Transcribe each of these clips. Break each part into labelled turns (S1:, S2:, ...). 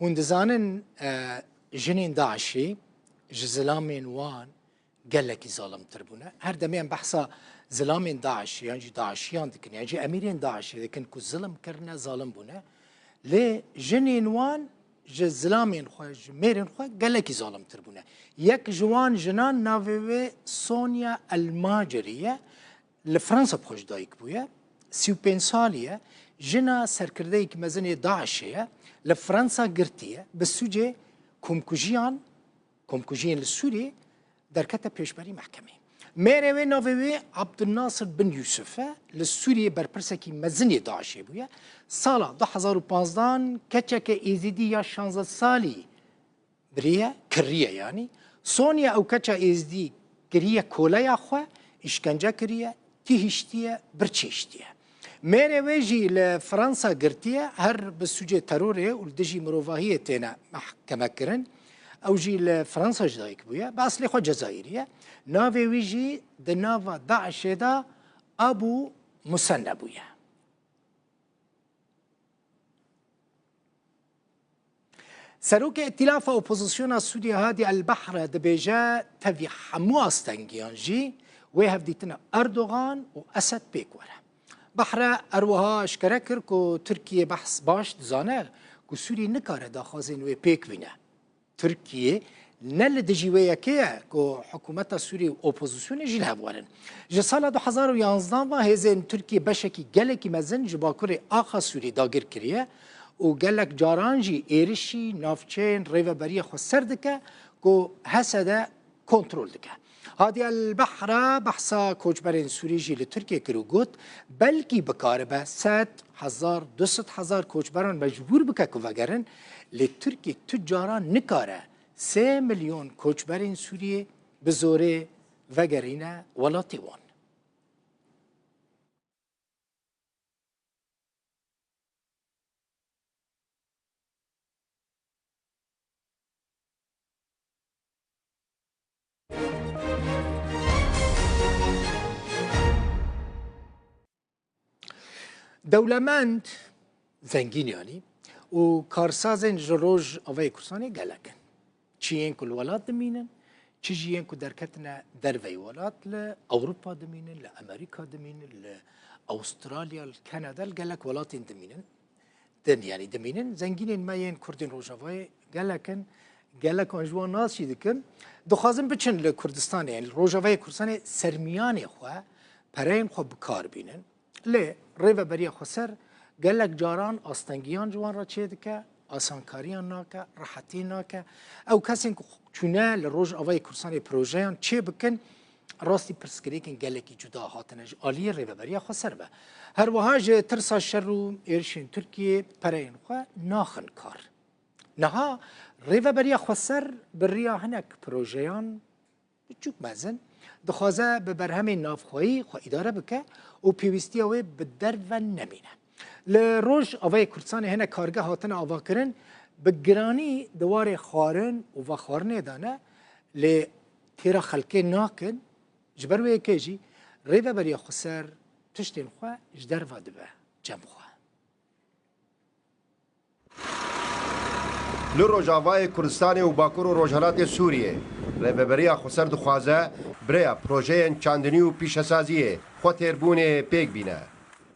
S1: هون دزانن جنين داعشي جزلامين وان قال لك ظالم تربونه هر دمين بحثا زلامين داعش يعني داعشيان دكن يعني اميرين داعش لكن كو ظلم كرنا ظالم بونه لي جنين وان جزلامين خو ميرين خو قال لك ظالم تربونه يك جوان جنان نافي سونيا الماجريه لفرنسا بخوش دايك بويا 35 ساليه جنا سركرديك مزني داعشيه لفرنسا قرتيه بالسوجي كومكوجيان للسوري دركته پیشبری محکمه میره و نووی عبدالناصر بن یوسف للسوریه برپرسکی مزنی داعشی بوده سال 2015 کچک ایزیدی یا 16 سالی بریه کریه یعنی سونیا او کچا ایزیدی کریه کولای خو اشکنجه کریه تیهشتیه برچشتیه میره و جی لفرانسا گرتیه هر بسوجه تروره ولدجی مروفاهیه تینا محکمه کرن او جی لفرنسا جدایک بویا با اصلی خود جزایریه ناوی ویجی د ناوا داعش دا ابو مسنه بویا سروک ائتلاف اپوزیسیون سوریا هادی البحر دبیجا تفی حمو استنگیان جی و هفدیتنا اردوغان و اسد پیکوره بحر اروها اشکره کر که ترکیه بحث باش دزانه که سوری نکاره داخازین و پیک بینه ترکیه نل دجیوه که حکومت سوری اپوزیسیون جیل هفوارن جه سال 2011 و هزین ترکیه بشکی گلکی مزن جباکور آخا سوری داگر کریه و گلک جارانجی ایرشی نافچین ریوبری خو سر دکه که حسده کنترول دکه هادی البحر بحثا کوچبرین سوری جیل ترکیه کرو گوت بلکی بکاره به 100,000 کوچبران مجبور بکه که وگرن لی ترکیه تجاران نکاره 3 میلیون کوچبرین سوریه به زوره وگرینه ولاتی وان دولمند زنگین یعنی و کارسازن جروج آوای کورسانی گلکن چیین کل ولات دمینن چیجیین که درکتنا دروی ولات لأوروپا دمینن لأمریکا دمینن لأسترالیا لكندا گلک ولاتین دمینن يعني دمینن زنگینن ما ین کردین روجاوای گلک آنجوان ناس چی دکن دخوازم بچن لکردستان يعني روجاوای کورسانی سرمیانی خواه پراین خواه بکار بینن لی ریو بریا خسر گلک جاران آستنگیان جوان را چه دکه آسانکاریان ناکه راحتی ناکه او کسی که چونه لروج آوای کورسانی پروژهان چه بکن راستی پرسکری کن گلکی جدا هاتنج آلی ریو بریا خسر به هر وهاج ترسا شر و ایرشین ترکیه پرین خواه ناخن کار نها ریو بریا خسر بریا هنک پروژهان بچوک مزن دخوازه به برهم نافخوایی خو اداره بکه و پیوستی اوی به در و نمینه لروج آوای کردستان هنه کارگاه هاتن آوا کرن به گرانی دوار خارن و خارنه دانه لی تیرا خلقه ناکن جبروی که جی ریوه بریا خسر تشتین خواه جدر و دبه جمع خواه
S2: لروجاوای کردستان و باکور و روجهلات سوریه ریوبریا خسر دخوازه بریا پروژه چاندنی و پیشسازیه خو تربون پیک بینه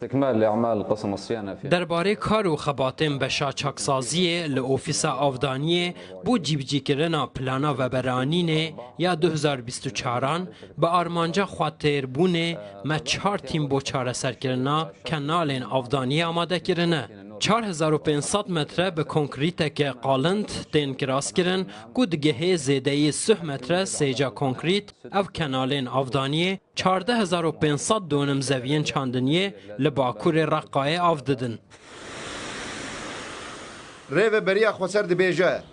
S3: استكمال اعمال قسم الصيانه
S4: درباره کار و خباتم به شاچاکسازی لوفیس آفدانیه بو جیبجی کرنا پلانا و برانینه یا 2024 به آرمانجا خواتر بونه ما 4 تیم بو چاره سر کرنا کنال آفدانیه آماده کرنه 4500 متر به کنکریت که قالند تین کراس کرن کو دگه زیده 3 متر سیجا کنکریت او کنالین آفدانیه 14500 دونم زوین چاندنیه لباکور رقای آفددن
S2: ریو بریا خسر دبیجه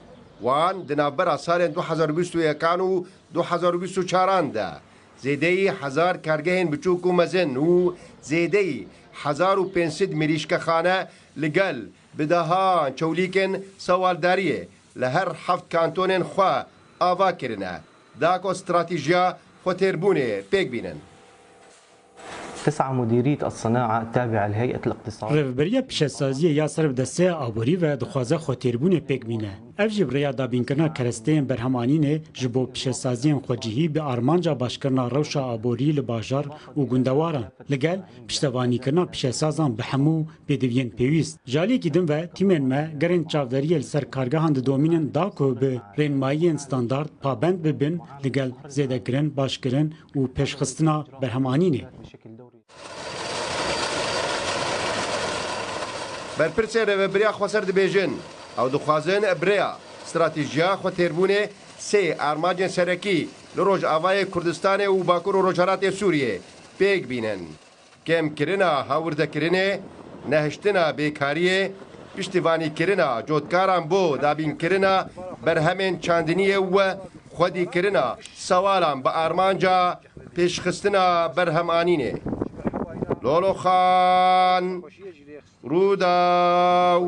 S2: وان دنابرا سال 2021 و 2024 ده زیده 1000 کارگهین بچوک و مزن و زیده 1500 مریشک خانه لگل بدها چولیکن سوالداریه لهر 7 کانتونین خوا آوا کرنه داکو استراتیجیا خو تربونه پیک بینن
S5: تسعى مديرية الصناعة التابعة لهيئة الاقتصاد.
S6: رهبرية پیشسازی یا صرف دسته آبوری و دخوازه خوتیربون پیک بینه. اف جبریا دابینکرنا کرستین برهمانینه جبو پیشسازیان خوجهی به آرمانجا باشکرنا روشا آبوری لباجار و گندواران. لگل پشتوانی کرنا پیشسازان به همو بدوین پیویست. جالی کدیم و تیمن ما گرین چاوداری لسر کارگاهان دومینن داکو به رینمایی استاندارد پابند ببین لگل زیده گرن باشکرن و پیشخستنا برهمانینه.
S2: برپرسێ ڕێوەبەریا خۆسەر دەبێژن ئەو دخوازن برەیە استراتیژیا خۆ تێربوونێ سێ ئارماجên سەرەکی لە ڕۆژئاوایê کوردستانê û باکوور û ڕۆژهەڵاتê سووریê پێک بینن کێمکردنا هاوردەکردنê nehiştina bêkariyê piştîvanîkirina cotkaran بۆ dabînkirina berhemên çandiniyê we xwedîkirina sewalan bi armanca pêşxistina berhemanînê Loloxan Rudaw